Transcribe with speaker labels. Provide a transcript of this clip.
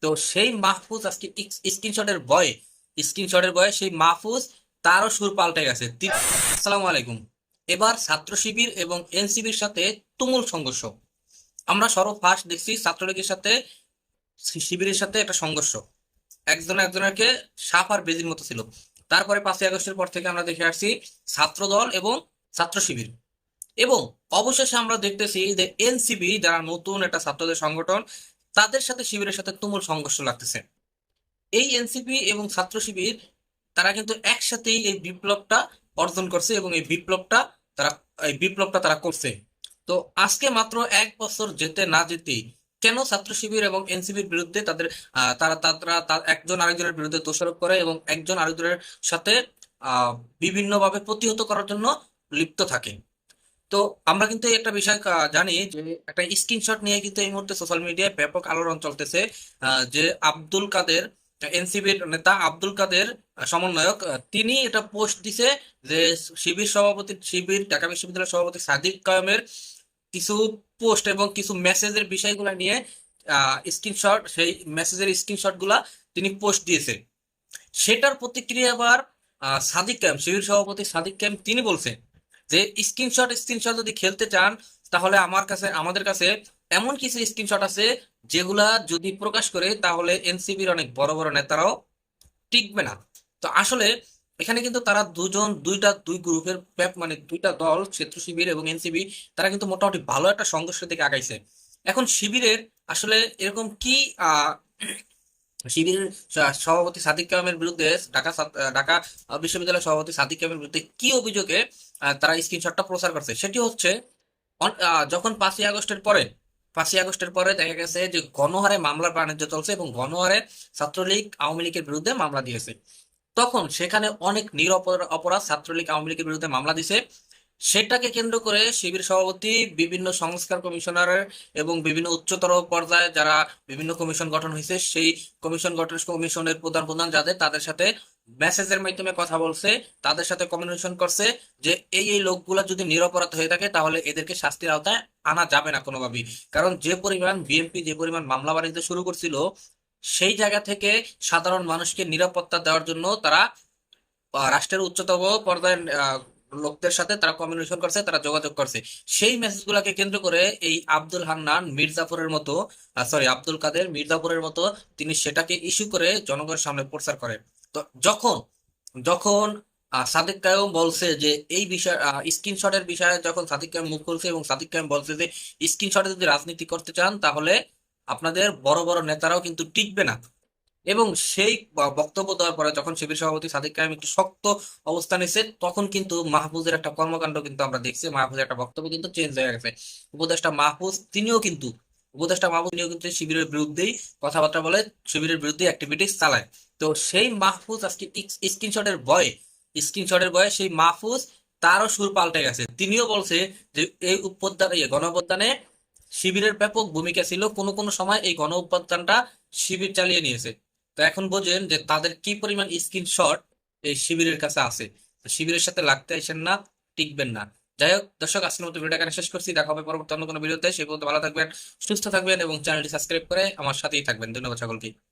Speaker 1: তো সেই মাহফুজ আজকে স্ক্রিনশটের বয়ে সেই মাহফুজ তারও সুর পাল্টে গেছে। আসসালামু আলাইকুম। এবার ছাত্র শিবির এবং এনসিবির সাথে তুমুল সংঘর্ষ। আমরা ফার্স্ট দেখছি ছাত্রলীগের সাথে শিবিরের সাথে একটা সংঘর্ষ, একজন একজনকে সাপ আর বেজির মতো ছিল। তারপরে 5ই আগস্টের পর থেকে আমরা দেখে আসছি ছাত্র দল এবং ছাত্র শিবির, এবং অবশেষে আমরা দেখতেছি যে এনসিবি যারা নতুন একটা ছাত্রদের সংগঠন, তাদের সাথে শিবিরের সাথে তুমুল সংঘর্ষ লাগতেছে। এই এনসিপি এবং ছাত্র শিবির তারা কিন্তু একসাথেই এই বিপ্লবটা অর্জন করছে, এবং তারা এই বিপ্লবটা তারা করছে। তো আজকে মাত্র 1 বছর যেতে না যেতেই কেন ছাত্র শিবির এবং এনসিপির বিরুদ্ধে তাদের একজন আরেকজনের বিরুদ্ধে দোষারোপ করে এবং একজন আরেকজনের সাথে বিভিন্নভাবে প্রতিহত করার জন্য লিপ্ত থাকে। তো আমরা কিন্তু এই একটা বিষয় জানি যে একটা স্ক্রিনশট নিয়ে কিন্তু এই মুহূর্তে সোশ্যাল মিডিয়ায় ব্যাপক আলোড়ন চলতেছে। যে আব্দুল কাদের, এনসিবির নেতা আব্দুল কাদের, সমন্বয়ক, তিনি এটা পোস্ট দিছে যে শিবির ঢাকা বিশ্ববিদ্যালয়ের সভাপতি সাদিক কায়েমের কিছু পোস্ট এবং কিছু মেসেজের বিষয়গুলো নিয়ে সেই মেসেজের স্ক্রিনশট গুলা তিনি পোস্ট দিয়েছে। সেটার প্রতিক্রিয়া আবার শিবির সভাপতি সাদিক ক্যাম্প তিনি বলছে যে স্ক্রিনশট যদি খেলতে চান, তাহলে আমাদের কাছে এমন কিছু স্ক্রিনশট আছে যেগুলা যদি প্রকাশ করে তাহলে এনসিবির অনেক বড় বড় নেতারাও টিকবে না। তো আসলে এখানে কিন্তু তারা দুই গ্রুপের মানে দুইটা দল, ক্ষেত্র শিবির এবং এনসিবি, তারা কিন্তু মোটামুটি ভালো একটা সংঘর্ষের দিকে আগাইছে। এখন শিবিরের আসলে এরকম কি শিবিরের সভাপতি সাদিক কায়েমের বিরুদ্ধে ঢাকা বিশ্ববিদ্যালয়ের সভাপতি সাদিক কায়েমের বিরুদ্ধে কি অভিযোগে তারা স্ক্রিনশটটা প্রচার করছে, সেটি হচ্ছে যখন 5ই আগস্টের পরে দেখা গেছে যে গণহারে মামলার বাণিজ্য চলছে এবং গণহারে ছাত্রলীগ আওয়ামী লীগের বিরুদ্ধে মামলা দিয়েছে। তখন সেখানে অনেক অপরাধ ছাত্রলীগ আওয়ামী লীগের বিরুদ্ধে মামলা দিছে। সেটাকে কেন্দ্র করে শিবির সভাপতি বিভিন্ন সংস্কার কমিশনারের এবং বিভিন্ন উচ্চতর পর্যায়ে যারা বিভিন্ন কমিশন গঠন হয়েছে, সেই কমিশনের প্রধান প্রধান যাদের, তাদের সাথে মেসেজের মাধ্যমে কথা বলছে, তাদের সাথে কমিউনিকেশন করছে যে এই লোকগুলা যদি নিরপরাধ হয়ে থাকে তাহলে এদেরকে শাস্তির আওতায় আনা যাবে না কোনোভাবেই। কারণ বিএনপি যে পরিমাণ মামলা বাণিজ্য শুরু করছিল, সেই জায়গা থেকে সাধারণ মানুষকে নিরাপত্তা দেওয়ার জন্য তারা রাষ্ট্রের উচ্চতম পর্যায়ের লোকদের সাথে তারা কমিউনিকেশন করছে, তারা যোগাযোগ করছে। সেই মেসেজগুলোকে কেন্দ্র করে এই আব্দুল কাদের মির্জাপুরের মতো তিনি সেটাকে ইস্যু করে জনগণের সামনে প্রচার করেন। তো যখন যখন সাদিক কায়েম বলছে যে এই বিষয় স্ক্রিনশটের বিষয়ে, যখন সাদিক কায়েম মুখ খুলছে এবং সাদিক কায়েম বলছে যে স্ক্রিনশটে যদি রাজনীতি করতে চান তাহলে আপনাদের বড় বড় নেতারাও কিন্তু টিকবে না, এবং সেই বক্তব্য দেওয়ার পরে যখন শিবির সভাপতি সাদিক কায়েম একটু শক্ত অবস্থান নিছে, তখন কিন্তু মাহফুজের একটা কর্মকাণ্ড কিন্তু আমরা দেখছি। মাহফুজের একটা বক্তব্য কিন্তু চেঞ্জ হয়ে গেছে। উপদেষ্টা মাহফুজ তিনিও কিন্তু শিবিরের বিরুদ্ধেই কথাবার্তা বলে, শিবিরের বিরুদ্ধে অ্যাক্টিভিটিস চালায়। তো সেই মাহফুজ আজকে স্ক্রিনশটের বয়ে সেই মাহফুজ তারও সুর পাল্টে গেছে। তিনিও বলছে যে এই গণ অভ্যুত্থানে শিবিরের ব্যাপক ভূমিকা ছিল, কোনো কোনো সময় এই গণ অভ্যুত্থানটা শিবির চালিয়ে নিয়েছে। তো এখন বোঝেন যে তাদের কি পরিমাণ স্ক্রিনশট এই শিবিরের কাছে আছে। তো শিবিরের সাথে লাগতে আসেন না, টিকবেন না। যাই হোক দর্শক, আজকের মতো ভিডিওটা এখানে শেষ করছি। দেখা হবে পরবর্তী অন্য কোনো ভিডিওতে। সেই পর্যন্ত ভালো থাকবেন, সুস্থ থাকবেন এবং চ্যানেলটি সাবস্ক্রাইব করে আমার সাথেই থাকবেন। ধন্যবাদ সকলকে।